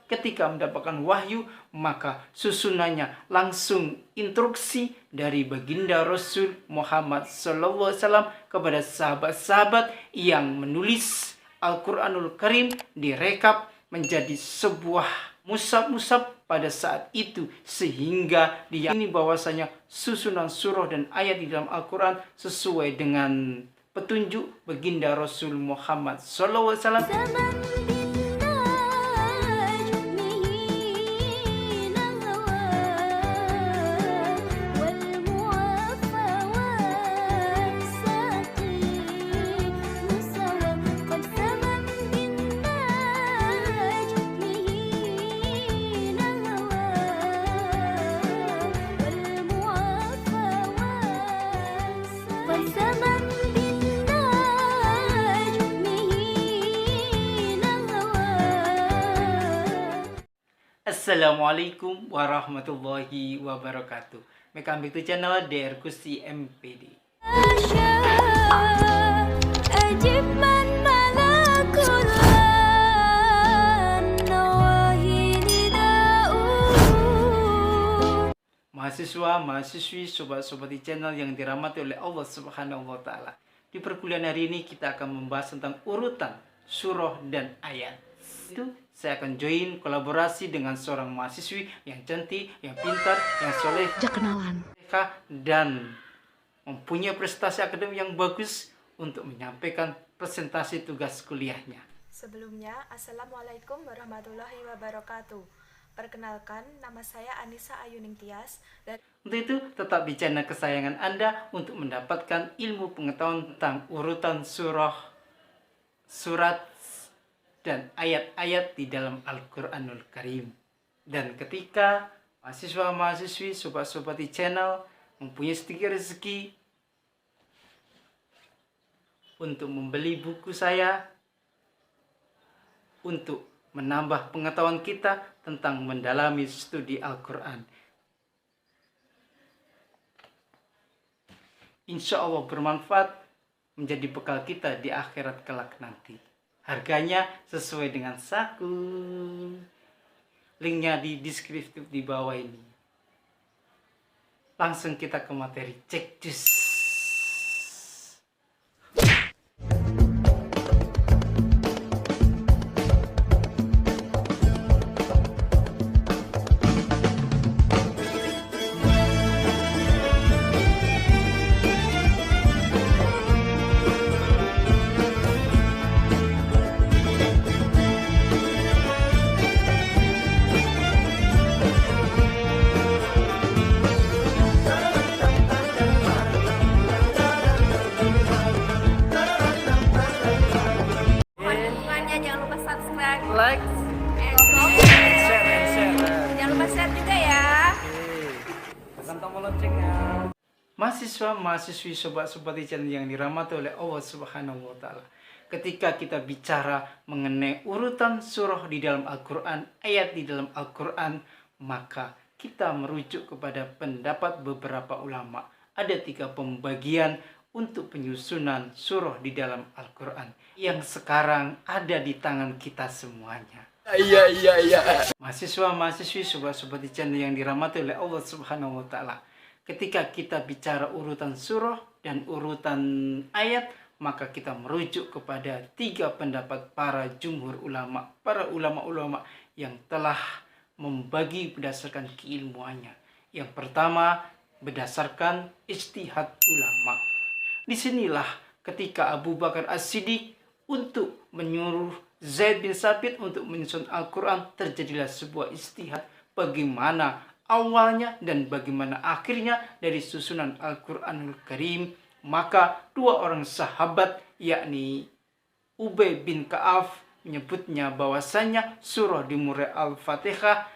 ketika mendapatkan wahyu, maka susunannya langsung instruksi dari baginda Rasul Muhammad SAW kepada sahabat-sahabat yang menulis Al-Quranul Karim, direkap menjadi sebuah musab-musab pada saat itu, sehingga diyakini bahwasanya susunan surah dan ayat di dalam Al-Quran sesuai dengan petunjuk baginda Rasul Muhammad SAW. Assalamualaikum warahmatullahi wabarakatuh. Welcome back to channel DR Kusti MPD. Mahasiswa, mahasiswi, sobat-sobat di channel yang dirahmati oleh Allah Subhanahu wa Ta'ala. Di perkuliahan hari ini kita akan membahas tentang urutan surah dan ayat. Itu saya akan join kolaborasi dengan seorang mahasiswi yang cantik, yang pintar, yang soleh, dan mempunyai prestasi akademik yang bagus untuk menyampaikan presentasi tugas kuliahnya. Sebelumnya, Assalamualaikum warahmatullahi wabarakatuh. Perkenalkan, nama saya Anissa Ayuning Tias. Untuk itu, tetap di channel kesayangan Anda untuk mendapatkan ilmu pengetahuan tentang urutan surah, surat, dan ayat-ayat di dalam Al-Quranul Karim. Dan ketika mahasiswa-mahasiswi, sobat-sobat di channel mempunyai sedikit rezeki untuk membeli buku saya, untuk menambah pengetahuan kita tentang mendalami studi Al-Quran, insya Allah bermanfaat menjadi bekal kita di akhirat kelak nanti. Harganya sesuai dengan saku. Linknya di deskripsi di bawah ini. Langsung kita ke materi, cek jus. Like, share. Jangan lupa share juga ya. Tekan tombol loncengnya. Mahasiswa, mahasiswi, sobat-sobat di channel yang dirahmati oleh Allah Subhanahu wa Ta'ala. Ketika kita bicara mengenai urutan surah di dalam Al-Quran, ayat di dalam Al-Quran, maka kita merujuk kepada pendapat beberapa ulama. Ada 3 pembagian untuk penyusunan surah di dalam Al-Quran yang sekarang ada di tangan kita semuanya. Iya. Mahasiswa, mahasiswi, sobat-sobat di channel yang dirahmati oleh Allah Subhanahu wa Ta'ala. Ketika kita bicara urutan surah dan urutan ayat, maka kita merujuk kepada 3 pendapat para jumhur ulama, para ulama-ulama yang telah membagi berdasarkan keilmuannya. Yang pertama, berdasarkan ijtihad ulama. Disinilah ketika Abu Bakar As-Siddiq untuk menyuruh Zaid bin Sabit untuk menyusun Al-Quran, terjadilah sebuah ijtihad bagaimana awalnya dan bagaimana akhirnya dari susunan Al-Quranul Karim. Maka 2 orang sahabat, yakni Ubay bin Ka'af, menyebutnya bahwasanya surah dimulai Al-Fatihah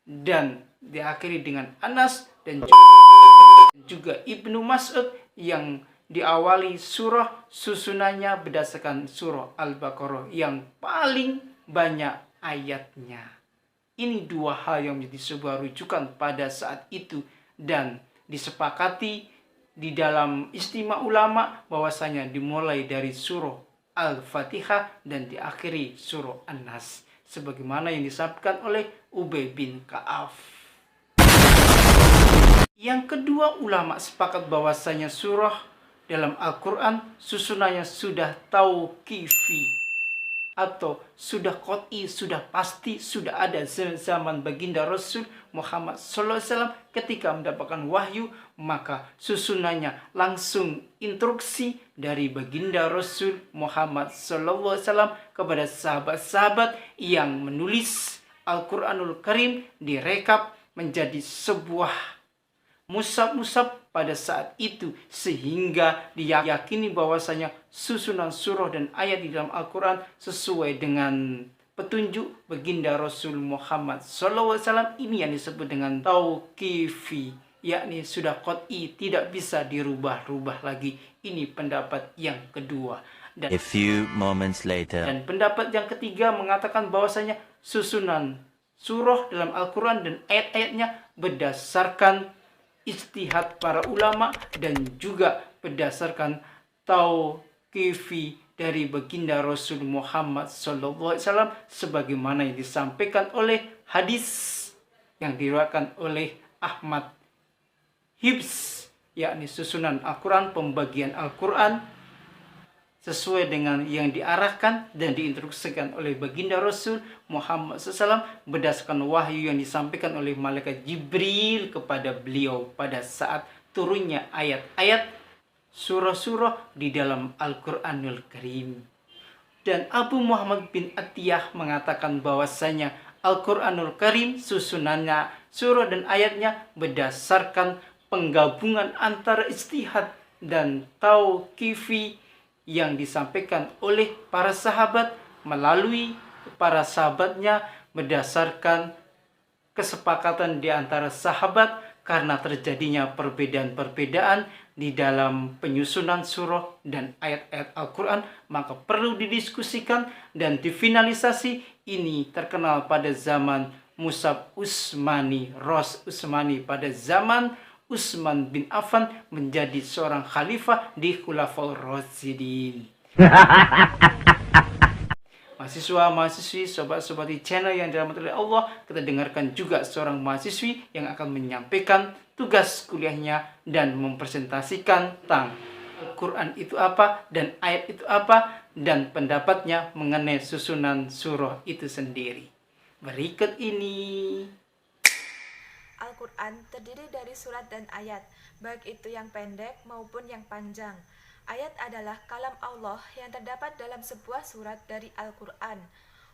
dan diakhiri dengan Anas, dan juga Ibnu Mas'ud yang diawali surah susunannya berdasarkan surah Al-Baqarah yang paling banyak ayatnya. Ini 2 hal yang menjadi sebuah rujukan pada saat itu dan disepakati di dalam istimewa ulama bahwasanya dimulai dari surah Al-Fatihah dan diakhiri surah An-Nas. sebagaimana yang disampaikan oleh Ubay bin Ka'ab. Yang kedua, ulama sepakat bahwasanya surah dalam Al-Quran susunannya sudah tauqifi atau sudah qot'i, sudah pasti, sudah ada zaman baginda Rasul Muhammad SAW ketika mendapatkan wahyu, maka susunannya langsung instruksi dari baginda Rasul Muhammad SAW kepada sahabat-sahabat yang menulis Al-Quranul Karim direkap menjadi sebuah musab-musab pada saat itu, sehingga diyakini bahwasanya susunan surah dan ayat di dalam Al-Quran sesuai dengan petunjuk baginda Rasul Muhammad SAW. Ini yang disebut dengan tauqifi, yakni sudah qot'i, tidak bisa dirubah-rubah lagi. Ini pendapat yang kedua. Dan A few moments later. Dan pendapat yang ketiga mengatakan bahwasanya susunan surah dalam Al-Quran dan ayat-ayatnya berdasarkan ijtihad para ulama dan juga berdasarkan tauqifi dari baginda Rasul Muhammad SAW sebagaimana yang disampaikan oleh hadis yang diriwayatkan oleh Ahmad Hibs, yakni susunan Al-Quran, pembagian Al-Quran sesuai dengan yang diarahkan dan diinstruksikan oleh baginda Rasul Muhammad SAW berdasarkan wahyu yang disampaikan oleh malaikat Jibril kepada beliau pada saat turunnya ayat-ayat surah-surah di dalam Al-Quranul Karim. Dan Abu Muhammad bin Atiyah mengatakan bahwasanya Al-Quranul Karim susunannya, surah dan ayatnya berdasarkan penggabungan antara ijtihad dan tauqifi yang disampaikan oleh para sahabat melalui para sahabatnya berdasarkan kesepakatan di antara sahabat karena terjadinya perbedaan-perbedaan di dalam penyusunan surah dan ayat-ayat Al-Quran, maka perlu didiskusikan dan difinalisasi. Ini terkenal pada zaman Musab Utsmani, Ros Utsmani, pada zaman Utsman bin Affan menjadi seorang khalifah di Khulafaur Rasyidin. Mahasiswa-mahasiswi, sobat-sobat di channel yang dirahmati oleh Allah, kita dengarkan juga seorang mahasiswi yang akan menyampaikan tugas kuliahnya dan mempresentasikan tentang Al-Quran itu apa dan ayat itu apa dan pendapatnya mengenai susunan surah itu sendiri. Berikut ini. Al-Quran terdiri dari surat dan ayat, baik itu yang pendek maupun yang panjang. Ayat adalah kalam Allah yang terdapat dalam sebuah surat dari Al-Quran.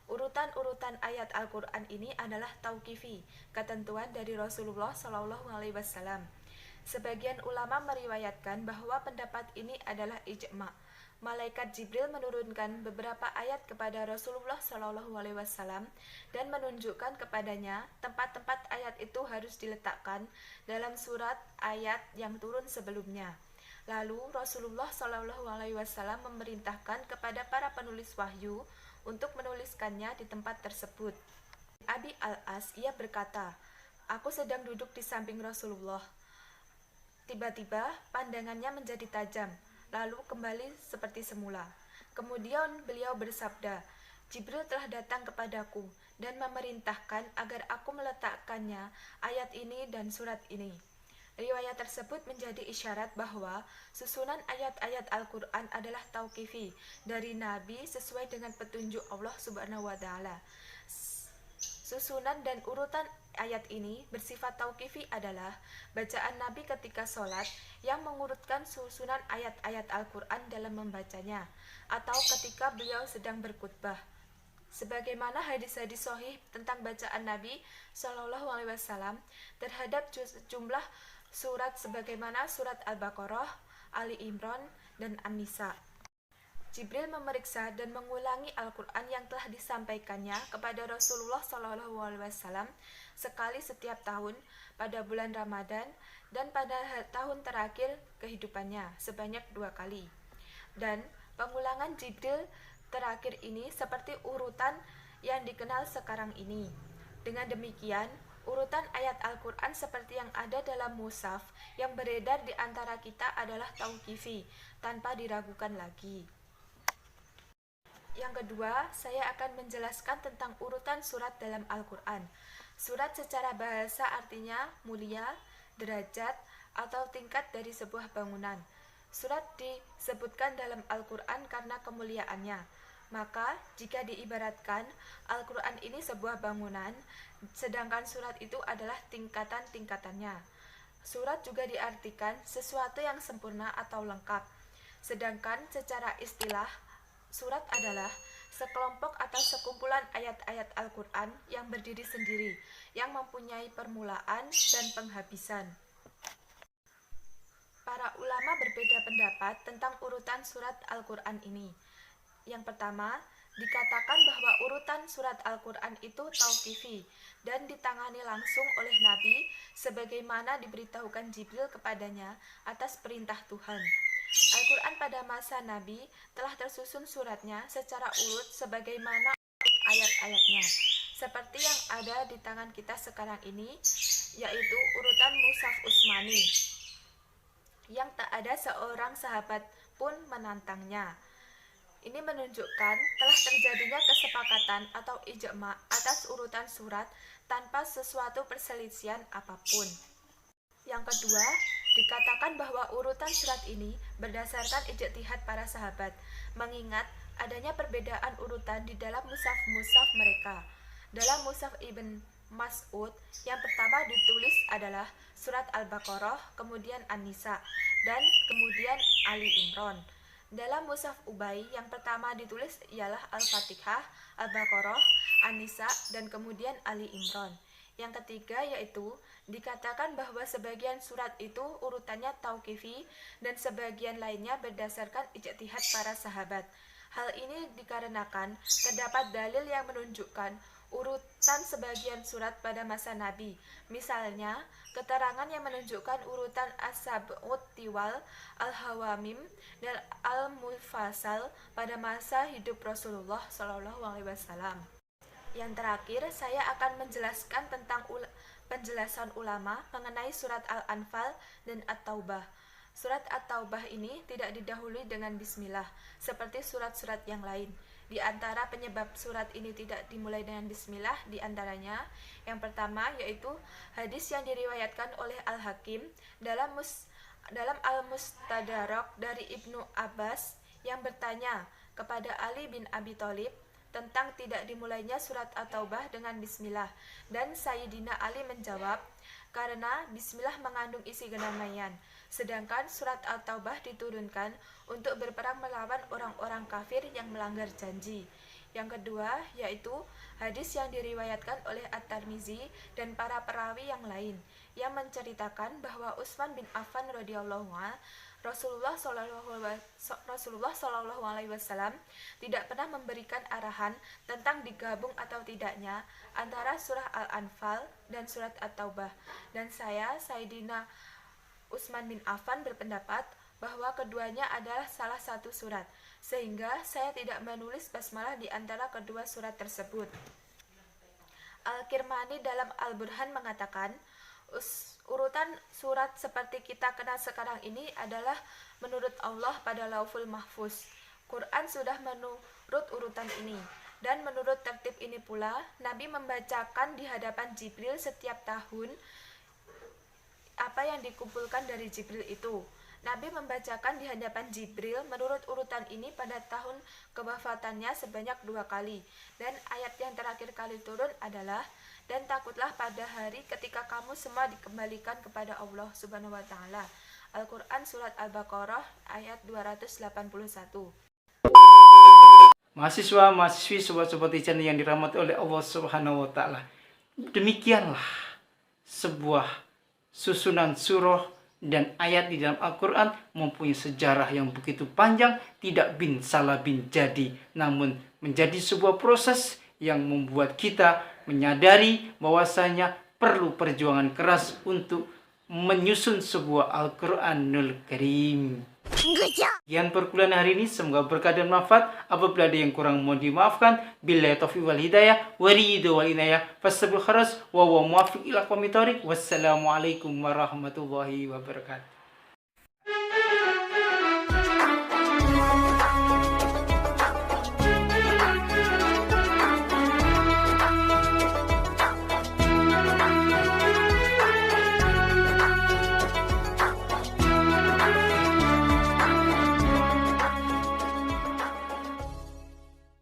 Urutan-urutan ayat Al-Quran ini adalah tauqifi, ketentuan dari Rasulullah SAW. Sebagian ulama meriwayatkan bahwa pendapat ini adalah ijma'. Malaikat Jibril menurunkan beberapa ayat kepada Rasulullah SAW dan menunjukkan kepadanya tempat-tempat ayat itu harus diletakkan dalam surat ayat yang turun sebelumnya. Lalu Rasulullah SAW memerintahkan kepada para penulis wahyu untuk menuliskannya di tempat tersebut. Abi Al-As, ia berkata, "Aku sedang duduk di samping Rasulullah. Tiba-tiba pandangannya menjadi tajam, lalu kembali seperti semula. Kemudian beliau bersabda, 'Jibril telah datang kepadaku dan memerintahkan agar aku meletakkannya ayat ini dan surat ini.' Riwayat tersebut menjadi isyarat bahwa susunan ayat-ayat Al-Quran adalah tauqifi dari Nabi sesuai dengan petunjuk Allah Subhanahu wa Ta'ala. Susunan dan urutan ayat ini bersifat tauqifi adalah bacaan Nabi ketika sholat yang mengurutkan susunan ayat-ayat Al-Quran dalam membacanya, atau ketika beliau sedang berkhutbah. Sebagaimana hadis-hadis sahih tentang bacaan Nabi SAW terhadap jumlah surat sebagaimana surat Al-Baqarah, Ali Imran, dan An-Nisa. Jibril memeriksa dan mengulangi Al-Quran yang telah disampaikannya kepada Rasulullah SAW sekali setiap tahun pada bulan Ramadan dan pada tahun terakhir kehidupannya sebanyak 2 kali. Dan pengulangan Jibril terakhir ini seperti urutan yang dikenal sekarang ini. Dengan demikian, urutan ayat Al-Quran seperti yang ada dalam mushaf yang beredar di antara kita adalah tauqifi, tanpa diragukan lagi. Yang kedua, saya akan menjelaskan tentang urutan surat dalam Al-Quran. Surat secara bahasa artinya mulia, derajat, atau tingkat dari sebuah bangunan. Surat disebutkan dalam Al-Quran karena kemuliaannya. Maka, jika diibaratkan, Al-Quran ini sebuah bangunan, sedangkan surat itu adalah tingkatan-tingkatannya. Surat juga diartikan sesuatu yang sempurna atau lengkap. Sedangkan secara istilah, surat adalah sekelompok atau sekumpulan ayat-ayat Al-Quran yang berdiri sendiri, yang mempunyai permulaan dan penghabisan. Para ulama berbeda pendapat tentang urutan surat Al-Quran ini. Yang pertama, dikatakan bahwa urutan surat Al-Quran itu tauqifi dan ditangani langsung oleh Nabi sebagaimana diberitahukan Jibril kepadanya atas perintah Tuhan. Al-Quran pada masa Nabi telah tersusun suratnya secara urut sebagaimana ayat-ayatnya, seperti yang ada di tangan kita sekarang ini, yaitu urutan Mushaf Utsmani, yang tak ada seorang sahabat pun menantangnya. Ini menunjukkan telah terjadinya kesepakatan atau ijma atas urutan surat tanpa sesuatu perselisihan apapun. Yang kedua, dikatakan bahwa urutan surat ini berdasarkan ijtihad para sahabat, mengingat adanya perbedaan urutan di dalam mushaf-mushaf mereka. Dalam mushaf Ibn Mas'ud, yang pertama ditulis adalah surat Al-Baqarah, kemudian An-Nisa, dan kemudian Ali Imran. Dalam mushaf Ubay, yang pertama ditulis ialah Al-Fatihah, Al-Baqarah, An-Nisa, dan kemudian Ali Imran. Yang ketiga yaitu dikatakan bahwa sebagian surat itu urutannya tauqifi dan sebagian lainnya berdasarkan ijtihad para sahabat. Hal ini dikarenakan terdapat dalil yang menunjukkan urutan sebagian surat pada masa Nabi. Misalnya, keterangan yang menunjukkan urutan As-Sab'ut Tiwal, Al-Hawamim, dan Al-Mufassal pada masa hidup Rasulullah SAW. Yang terakhir, saya akan menjelaskan tentang penjelasan ulama mengenai surat Al-Anfal dan At-Taubah. Surat At-Taubah ini tidak didahului dengan bismillah, seperti surat-surat yang lain. Di antara penyebab surat ini tidak dimulai dengan bismillah, di antaranya yang pertama yaitu hadis yang diriwayatkan oleh Al-Hakim dalam Al-Mustadrak dari Ibnu Abbas yang bertanya kepada Ali bin Abi Thalib tentang tidak dimulainya surat At-Taubah dengan bismillah, dan Sayyidina Ali menjawab, karena bismillah mengandung isi kedamaian, sedangkan surat At-Taubah diturunkan untuk berperang melawan orang-orang kafir yang melanggar janji. Yang kedua yaitu hadis yang diriwayatkan oleh At-Tirmizi dan para perawi yang lain yang menceritakan bahwa Utsman bin Affan radhiyallahu anhu Rasulullah Shallallahu Alaihi Wasallam tidak pernah memberikan arahan tentang digabung atau tidaknya antara surah Al-Anfal dan surat At-Taubah, dan saya, Sayyidina Utsman bin Affan, berpendapat bahwa keduanya adalah salah satu surat, sehingga saya tidak menulis basmalah di antara kedua surat tersebut. Al-Kirmani dalam Al-Burhan mengatakan, urutan surat seperti kita kenal sekarang ini adalah menurut Allah pada Lauful Mahfuz. Quran sudah menurut urutan ini, dan menurut tertib ini pula Nabi membacakan di hadapan Jibril setiap tahun apa yang dikumpulkan dari Jibril itu. Nabi membacakan di hadapan Jibril menurut urutan ini pada tahun kewafatannya sebanyak 2 kali, dan ayat yang terakhir kali turun adalah, dan takutlah pada hari ketika kamu semua dikembalikan kepada Allah Subhanahu wa Ta'ala. Al-Quran Surat Al-Baqarah ayat 281. Mahasiswa, mahasiswi, sobat-sobat channel yang dirahmati oleh Allah Subhanahu wa Ta'ala, demikianlah sebuah susunan surah dan ayat di dalam Al-Quran mempunyai sejarah yang begitu panjang, tidak bin salah bin jadi, namun menjadi sebuah proses yang membuat kita menyadari bahwasanya perlu perjuangan keras untuk menyusun sebuah Al-Quranul Karim. Sekian perkuliahan hari ini, semoga berkah dan manfaat. Apabila ada yang kurang mohon dimaafkan. Billahi taufiq wal hidayah, waridhu wal inayah, fastabil kharas, wa muwaffiq ila aqwamit thoriq. Wassalamualaikum warahmatullahi wabarakatuh.